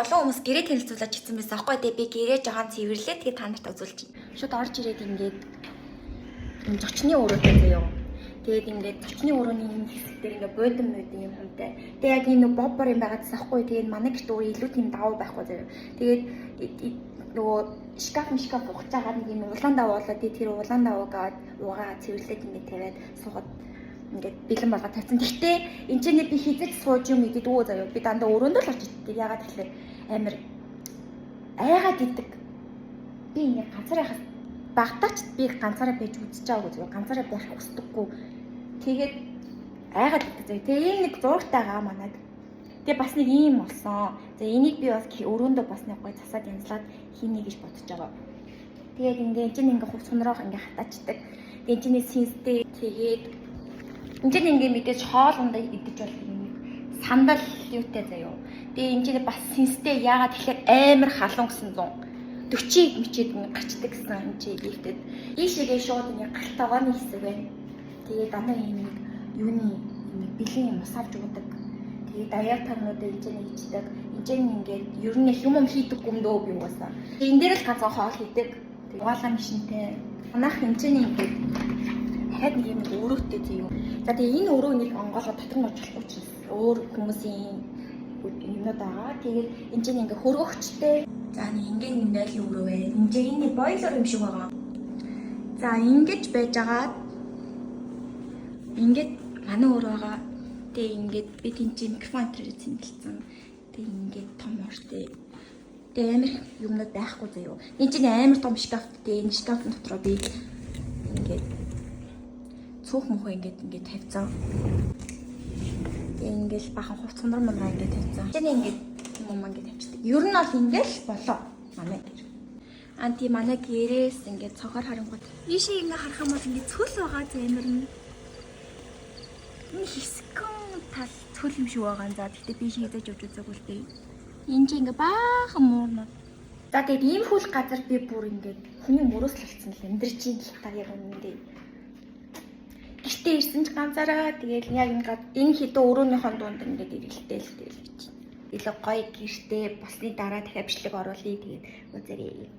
олон хүмүүс гэрээ танилцуулаад чицсэн байсан аахгүй тий би гэрээ жоохон цэвэрлээ тэгээ та нарт үзүүлж чинь. Шууд орж ирээд ингээд энэ зочны өрөөтэй заяа. Тэгээд ингээд зочны өрөөний энэ хэсэг дээр ингээд бодом нүд юм хүнтэй. Тэгээ яг энэ боббор юм байгаадс аахгүй тэгээд манай гэрт өөр илүү тийм давуу байхгүй заяа. Тэгээд нөгөө шкаф ухаж байгаа нэг юм улаан давуу болоод тэр улаан давууг аваад угаа цэвэрлээд ингээд тавиад суугаад ингээд бэлэн болгоод тавьсан. Гэхдээ энэ ч би хизэж сууж юм идэд өө заяа. Би дандаа өрөөндөө л орж иддэг. Ягаад гэвэл амар айгаад иддэг. Би ингээд ганцаараа хас багтаач би ганцаараа байж үзэж байгаагүй заяа. Ганцаараа байх хүсдэггүй. Тэгээд айгаад иддэг заяа. Тэгээ ийм нэг зургтайгаа манад. Тэгээ бас нэг ийм болсон. За энийг би бас өрөөндөө бас нэг гой засаад янзлаад хийнэ гэж бодож байгаа. Тэгээд ингээд энэ ингээд хувц сонрох ингээд хатаачдаг. Тэгээд энэ синстэй тэгээд энэ ингээд мэдээж хоолундаа идэж болох юм сандал юутай заяа. Тэгээ энэ бас синстэй яагаад тэгэхээр амар халуун гэсэн 140 мчээд гарчдаг гэсэн энэ ийгтэд ийшээгээ шууд ингээд галтайгооны хэсэг байна. Тэгээ дандаа ийм юуны бэлэн юм усавж өгдөг. Тэгээд даяар тарнуудаа энэ хийдэг. Энэ ингээд ер нь юм хийдэг гүмдөө би угаасаа. Энэ дээр л ганцхан хоол хийдэг. Угаалаа машинтай. Манайх энэ ингээд дахиад нэг юм өрөөтэй зөө. За тэгээ энэ өрөөнийг онгоолгоо дотор нь очих учраас өөр хүмүүсийн юмнууд байгаа. Тэгээд энэ ингээд хөргөгчтэй. За нэг ингээд юм байл өрөө байна. Энэ бойлер юм шиг байгаа. За ингэж байж байгаа. Ингээд манай өрөө байгаа. Тэгээ ингээд би тэнцээ микрофон дээр зэмлэлсэн. Тэгээ ингээд том ортой. Тэгээ амар юмнууд байхгүй заяа. Энэ чинь амар том шкаф. Тэгээ энэ шкафын дотроо би ингээд цөөх мөхөө ингээд тавьцсан. Тэгээ ингээд бахан хувц сонор мандаа ингээд тавьцсан. Тэгээ ингээд юм ингээд тавьчихдаг. Ер нь бол ингээд болоо манай гэр. Анти манай гэрээс ингээд цохоор харангууд. Ийшээ ингээд харах юм бол ингээд цөл байгаа зэмэр нь. Энэ хэсгэн тал цөл юм шиг байгаа. За тэгтээ би хийгдэж явж үзээгүй л дээ. Энд чинь ингээ баахан муурнууд. За тэгээд ийм хүл газар би бүр ингээд хүний мөрөөс л болсон л амьдрч ийн талаар яг үнэндээ. Гэртээ ирсэн ч ганцаараа тэгээд яг энэ хідөө өрөөнийхөө дунд ингээд ирэлтэй л гэж. Илүү гоё гэртээ босны дараа дахиад бичлэг оруулъя тэгээд үзээрэй.